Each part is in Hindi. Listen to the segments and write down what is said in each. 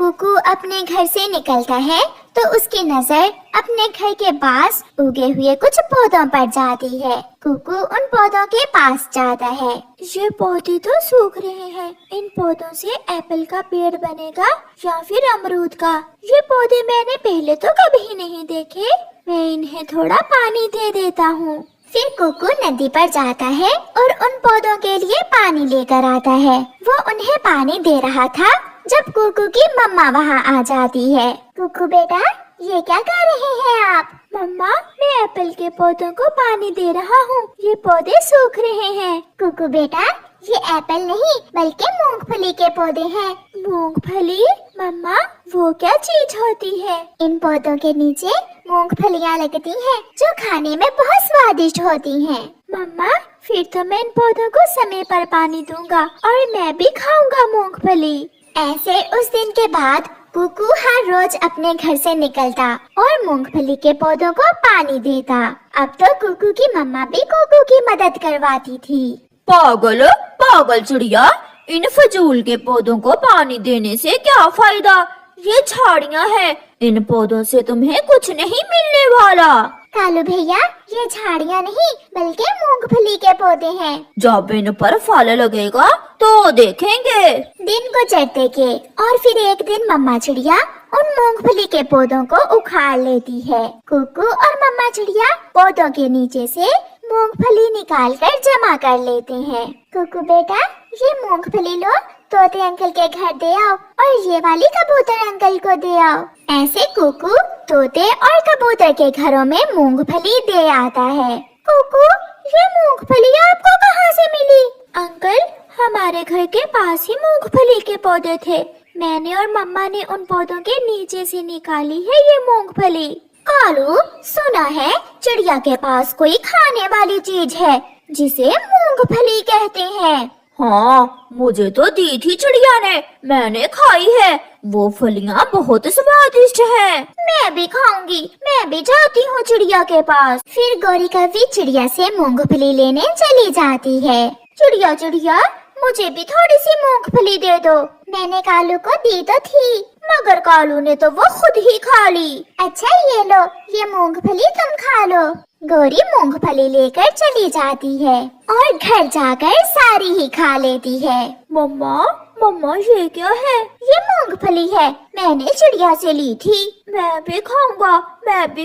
कुकू अपने घर से निकलता है तो उसकी नजर अपने घर के पास उगे हुए कुछ पौधों पर जाती है। कुकू उन पौधों के पास जाता है। ये पौधे तो सूख रहे हैं, इन पौधों से एप्पल का पेड़ बनेगा या फिर अमरूद का। ये पौधे मैंने पहले तो कभी नहीं देखे, मैं इन्हें थोड़ा पानी दे देता हूँ। फिर कुकू नदी पर जाता है और उन पौधों के लिए पानी लेकर आता है। वो उन्हें पानी दे रहा था जब कुकू की मम्मा वहाँ आ जाती है। कुकू बेटा, ये क्या कर रहे हैं आप? मम्मा, मैं एप्पल के पौधों को पानी दे रहा हूँ, ये पौधे सूख रहे हैं। कुकू बेटा, ये एप्पल नहीं बल्कि मूंगफली के पौधे हैं। मूंगफली? मम्मा, वो क्या चीज होती है? इन पौधों के नीचे मूंगफलियाँ लगती हैं, जो खाने में बहुत स्वादिष्ट होती हैं। मम्मा, फिर तो मैं इन पौधों को समय पर पानी दूंगा और मैं भी खाऊंगा मूंगफली। ऐसे उस दिन के बाद कुकू हर रोज अपने घर से निकलता और मूंगफली के पौधों को पानी देता। अब तो कुकू की मम्मा भी कुकू की मदद करवाती थी। पागल पागल चिड़िया, इन फजूल के पौधों को पानी देने से क्या फायदा? ये झाड़ियाँ हैं, इन पौधों से तुम्हें कुछ नहीं मिलने वाला। कालू भैया, ये झाड़ियाँ नहीं बल्कि मूंगफली के पौधे हैं। जब इन पर फल लगेगा तो देखेंगे। दिन गुजरते के और फिर एक दिन मम्मा चिड़िया उन मूंगफली के पौधों को उखाड़ लेती है। कुकू और मम्मा चिड़िया पौधों के नीचे से मूंगफली निकाल कर जमा कर लेते हैं। कुकू बेटा, ये मूंगफली लो, तोते अंकल के घर दे आओ और ये वाली कबूतर अंकल को दे आओ। ऐसे कुकू तोते और कबूतर के घरों में मूंगफली दे आता है। कुकू, ये मूंगफली आपको कहाँ से मिली? अंकल, हमारे घर के पास ही मूंगफली के पौधे थे, मैंने और मम्मा ने उन पौधों के नीचे से निकाली है ये मूंगफली। कालू, सुना है चिड़िया के पास कोई खाने वाली चीज है जिसे मूंगफली कहते हैं। हाँ, मुझे तो दी थी चिड़िया ने, मैंने खाई है। वो फलियाँ बहुत स्वादिष्ट हैं। मैं भी खाऊंगी, मैं भी जाती हूँ चिड़िया के पास। फिर गौरी कौवी चिड़िया से मूंगफली लेने चली जाती है। चिड़िया चिड़िया, मुझे भी थोड़ी सी मूंगफली दे दो। मैंने कालू को दी तो थी, मगर कालू ने तो वो खुद ही खा ली। अच्छा, ये लो, ये मूंगफली तुम खा लो। गौरी मूंगफली लेकर चली जाती है और घर जाकर सारी ही खा लेती है। मम्मा मम्मा, ये क्या है? ये मूंगफली है, मैंने चिड़िया से ली थी। मैं भी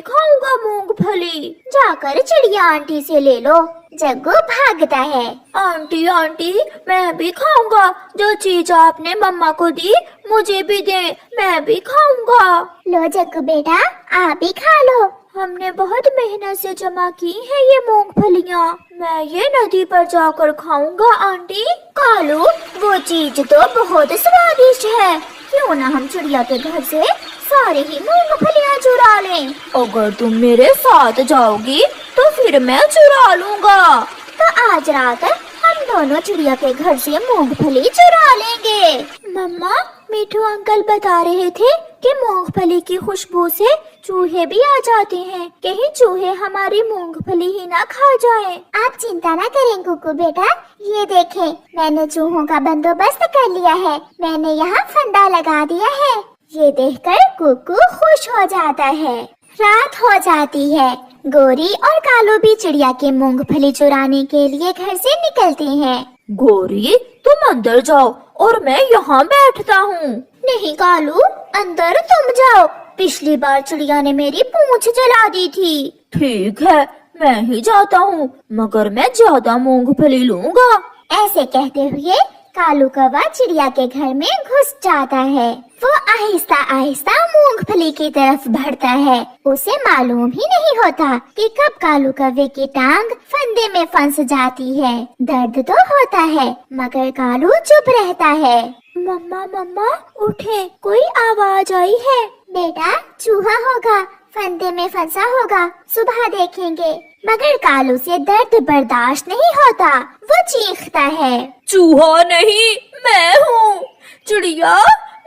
खाऊंगा मूंगफली। जाकर चिड़िया आंटी से ले लो। जग्गू भागता है। आंटी आंटी, मैं भी खाऊंगा, जो चीज आपने मम्मा को दी मुझे भी दे, मैं भी खाऊंगा। लो जग्गू बेटा, आप भी खा लो। हमने बहुत मेहनत से जमा की है ये मूंगफलियाँ, मैं ये नदी पर जाकर खाऊंगा आंटी। कालू, वो चीज तो बहुत स्वादिष्ट है, क्यों ना हम चिड़िया के घर से सारी ही मूंगफलियाँ चुरा लें। अगर तुम मेरे साथ जाओगी तो फिर मैं चुरा लूंगा। तो आज रात हम दोनों चिड़िया के घर से मूंगफली चुरा लेंगे। मम्मा, मिठू अंकल बता रहे थे कि मूंगफली की खुशबू से चूहे भी आ जाते हैं, कहीं चूहे हमारी मूंगफली ही ना खा जाएं। आप चिंता ना करें कुकू बेटा, ये देखें, मैंने चूहों का बंदोबस्त कर लिया है, मैंने यहाँ फंदा लगा दिया है। ये देखकर कुकू खुश हो जाता है। रात हो जाती है। गौरी और कालू भी चिड़िया के मूंगफली चुराने के लिए घर से निकलते हैं। गौरी, तुम अंदर जाओ और मैं यहाँ बैठता हूँ। नहीं कालू, अंदर तुम जाओ, पिछली बार चिड़िया ने मेरी पूंछ जला दी थी। ठीक है, मैं ही जाता हूँ, मगर मैं ज्यादा मूंगफली लूँगा। ऐसे कहते हुए कालू कौवा चिड़िया के घर में घुस जाता है। वो आहिस्ता आहिस्ता मूंगफली की तरफ बढ़ता है। उसे मालूम ही नहीं होता कि कब कालू कौवे की टांग फंदे में फंस जाती है। दर्द तो होता है, मगर कालू चुप रहता है। मम्मा मम्मा, उठे, कोई आवाज आई है। बेटा, चूहा होगा, फंदे में फंसा होगा, सुबह देखेंगे। मगर कालू से दर्द बर्दाश्त नहीं होता, वो चीखता है। चूहा नहीं, मैं हूँ चिड़िया,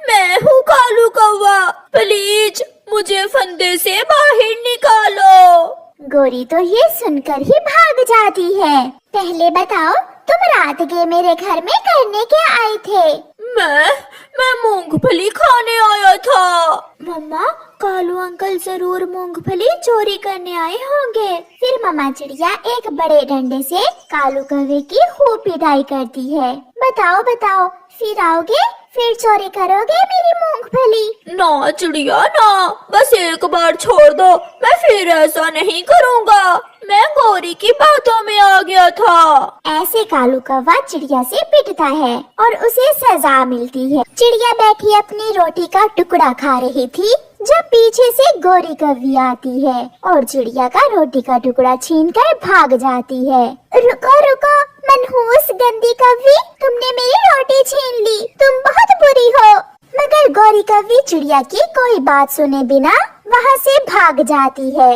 मैं हूँ कालू कौवा, प्लीज मुझे फंदे से बाहर निकालो। गौरी तो ये सुनकर ही भाग जाती है। पहले बताओ, तुम रात के मेरे घर में करने क्या आए थे? मैं मूंगफली खाने आया था। मम्मा, कालू अंकल जरूर मूंगफली चोरी करने आए होंगे। फिर मम्मा चिड़िया एक बड़े डंडे से कालू कौवे की खूब पिटाई करती है। बताओ बताओ, फिर आओगे, फिर चोरी करोगे मेरी मूंगफली? ना चिड़िया ना, बस एक बार छोड़ दो, मैं फिर ऐसा नहीं करूँगा। मैं गौरी की बातों में आ गया था। ऐसे कालू कौवा चिड़िया से पिटता है और उसे सजा मिलती है। चिड़िया बैठी अपनी रोटी का टुकड़ा खा रही थी जब पीछे से गोरी कौवी आती है और चिड़िया का रोटी का टुकड़ा छीनकर भाग जाती है। रुको रुको, मनहूस गंदी कौवी, तुमने मेरी रोटी छीन ली, तुम बहुत बुरी हो। मगर गोरी कौवी चिड़िया की कोई बात सुने बिना वहाँ से भाग जाती है।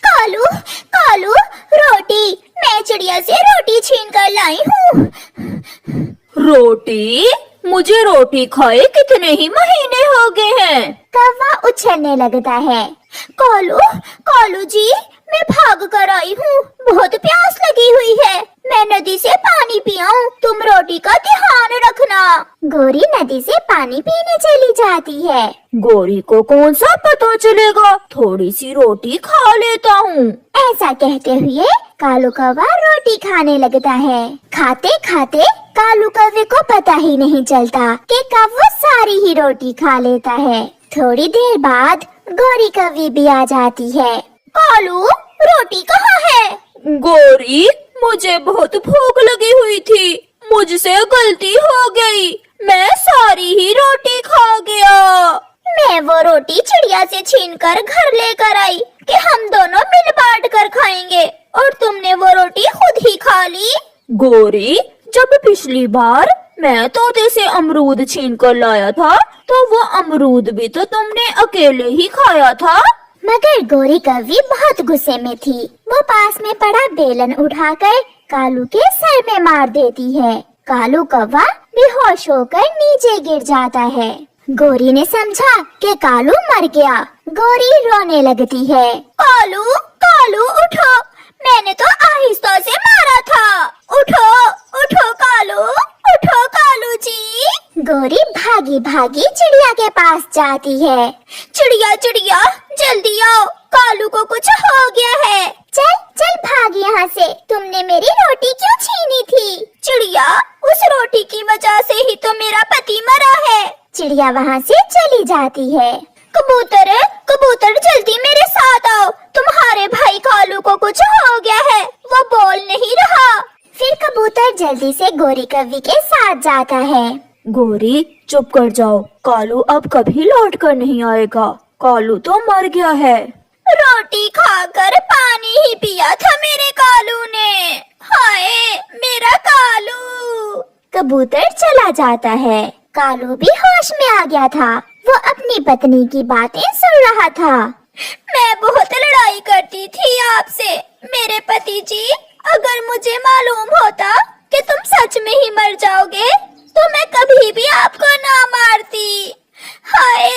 कालू कालू, रोटी, मैं चिड़िया से रोटी छीन कर लाई हूँ। रोटी? मुझे रोटी खाए कितने ही महीने हो गए हैं। कौवा उछलने लगता है। कालू कालू जी, मैं भाग कर आई हूँ, बहुत प्यास लगी हुई है, मैं नदी से पानी पियाऊं, तुम रोटी का ध्यान रखना। गोरी नदी से पानी पीने चली जाती है। गोरी को कौन सा पता चलेगा, थोड़ी सी रोटी खा लेता हूँ। ऐसा कहते हुए कालू कौवा रोटी खाने लगता है। खाते खाते कालू कौवे को पता ही नहीं चलता कि कब वो सारी ही रोटी खा लेता है। थोड़ी देर बाद गोरी कौवी भी आ जाती है। कालू, रोटी कहाँ है? गोरी, मुझे बहुत भूख लगी हुई थी, मुझसे गलती हो गई, मैं सारी ही रोटी खा गया। मैं वो रोटी चिड़िया से छीनकर घर लेकर आई कि हम दोनों मिल बांट कर खाएंगे, और तुमने वो रोटी खुद ही खा ली। गोरी, जब पिछली बार मैं तोते से अमरूद छीन कर लाया था तो वो अमरूद भी तो तुमने अकेले ही खाया था। मगर गोरी कौवी बहुत गुस्से में थी। वो पास में पड़ा बेलन उठाकर कालू के सर में मार देती है। कालू कौवा बेहोश होकर नीचे गिर जाता है। गोरी ने समझा कि कालू मर गया। गोरी रोने लगती है। कालू कालू उठो, मैंने तो आहिस्ता से मारा था, उठो उठो कालू, उठो कालू जी। गोरी भागी भागी चिड़िया के पास जाती है। चिड़िया चिड़िया, जल्दी आओ, कालू को कुछ हो गया है। चल चल भाग यहाँ से, तुमने मेरी रोटी क्यों छीनी थी? चिड़िया, उस रोटी की वजह से ही तो मेरा पति मरा है। चिड़िया वहाँ से चली जाती है। कबूतर कबूतर, जल्दी मेरे साथ आओ, तुम्हारे भाई कालू को कुछ हो गया है, वो बोल नहीं रहा। फिर कबूतर जल्दी से गोरी कौवी के साथ जाता है। गोरी, चुप कर जाओ, कालू अब कभी लौट कर नहीं आएगा, कालू तो मर गया है। रोटी खाकर पानी ही पिया था मेरे कालू ने, हाय मेरा कालू। कबूतर चला जाता है। कालू भी होश में आ गया था। वो अपनी पत्नी की बातें सुन रहा था। मैं बहुत लड़ाई करती थी आपसे मेरे पति जी, अगर मुझे मालूम होता कि तुम सच में ही मर जाओगे तो मैं कभी भी आपको ना मारती। हाय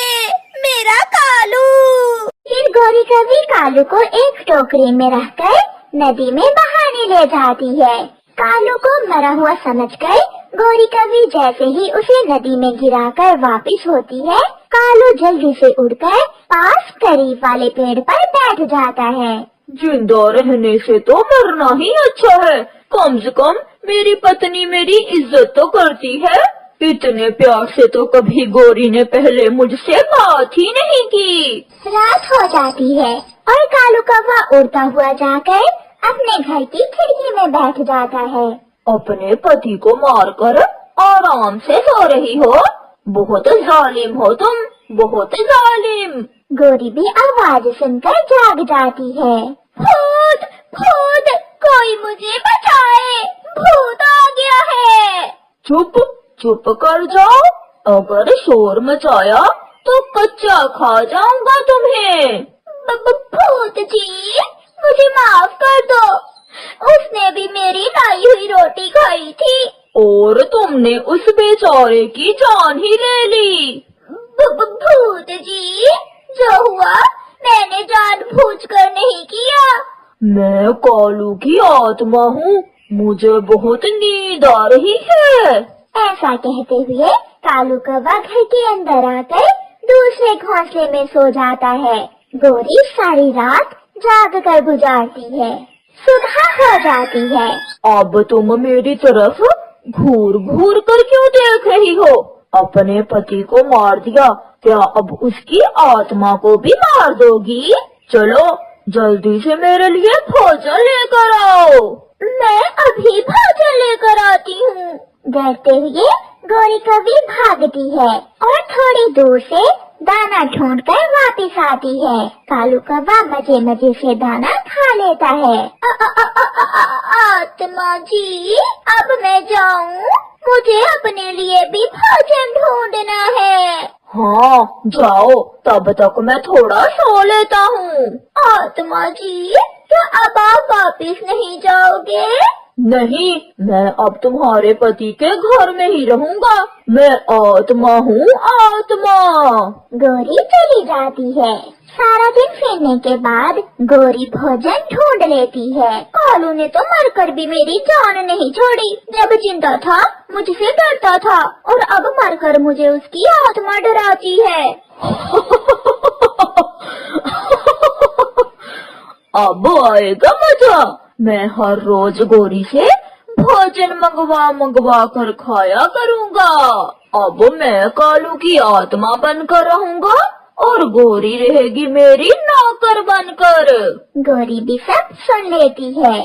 मेरा कालू। फिर गोरी कौवी कालू को एक टोकरी में रखकर नदी में बहाने ले जाती है। कालू को मरा हुआ समझकर गोरी कौवी जैसे ही उसे नदी में गिराकर वापस होती है, कालू जल्दी से उड़कर पास करीब वाले पेड़ पर बैठ जाता है। जिंदा रहने से तो मरना ही अच्छा है, कम से कम मेरी पत्नी मेरी इज्जत तो करती है। इतने प्यार से तो कभी गोरी ने पहले मुझसे बात ही नहीं की। रात हो जाती है और कालू कौवा उड़ता हुआ जाकर अपने घर की खिड़की में बैठ जाता है। अपने पति को मारकर आराम से सो रही हो, बहुत जालिम हो तुम, बहुत जालिम। गोरी भी आवाज सुनकर जाग जाती है। भूत भूत, कोई मुझे बचाए, भूत आ गया है। चुप चुप कर जाओ, अगर शोर मचाया तो कच्चा खा जाऊंगा तुम्हें। भूत जी, मुझे माफ कर दो, उसने भी मेरी लाई हुई रोटी खाई थी और तुमने उस बेचारे की जान ही ले ली। भूत जी, जो हुआ मैंने जानबूझकर नहीं किया। मैं कालू की आत्मा हूँ, मुझे बहुत नींद आ रही है। ऐसा कहते हुए कालू कौवा घर के अंदर आकर दूसरे घोंसले में सो जाता है। गोरी सारी रात जाग कर गुजारती है। सुबह हो जाती है। अब तुम मेरी तरफ घूर घूर कर क्यों देख रही हो? अपने पति को मार दिया, क्या अब उसकी आत्मा को भी मार दोगी? चलो जल्दी से मेरे लिए भोजन लेकर आओ। मैं अभी भोजन लेकर आती हूँ। डरते हुए गोरी कभी भागती है और थोड़ी दूर से दाना ढूंढकर वापस आती है। कालू कौवा मजे मजे से दाना खा लेता है। आत्मा जी, अब मैं जाऊँ? मुझे अपने लिए भी भोजन ढूंढना है। हाँ जाओ, तब तक मैं थोड़ा सो लेता हूँ। आत्मा जी, क्या अब आप वापिस नहीं जाओगे? नहीं, मैं अब तुम्हारे पति के घर में ही रहूंगा। मैं आत्मा हूँ, आत्मा। गोरी चली जाती है। सारा दिन फिरने के बाद गोरी भोजन ढूंढ लेती है। कालू ने तो मरकर भी मेरी जान नहीं छोड़ी। जब जिंदा था मुझसे डरता था और अब मरकर मुझे उसकी आत्मा डराती है। अब आएगा मजा। मैं हर रोज गोरी से भोजन मंगवा कर खाया करूँगा। अब मैं कालू की आत्मा बनकर रहूँगा और गोरी रहेगी मेरी नौकर बनकर। गोरी भी सब सुन लेती है।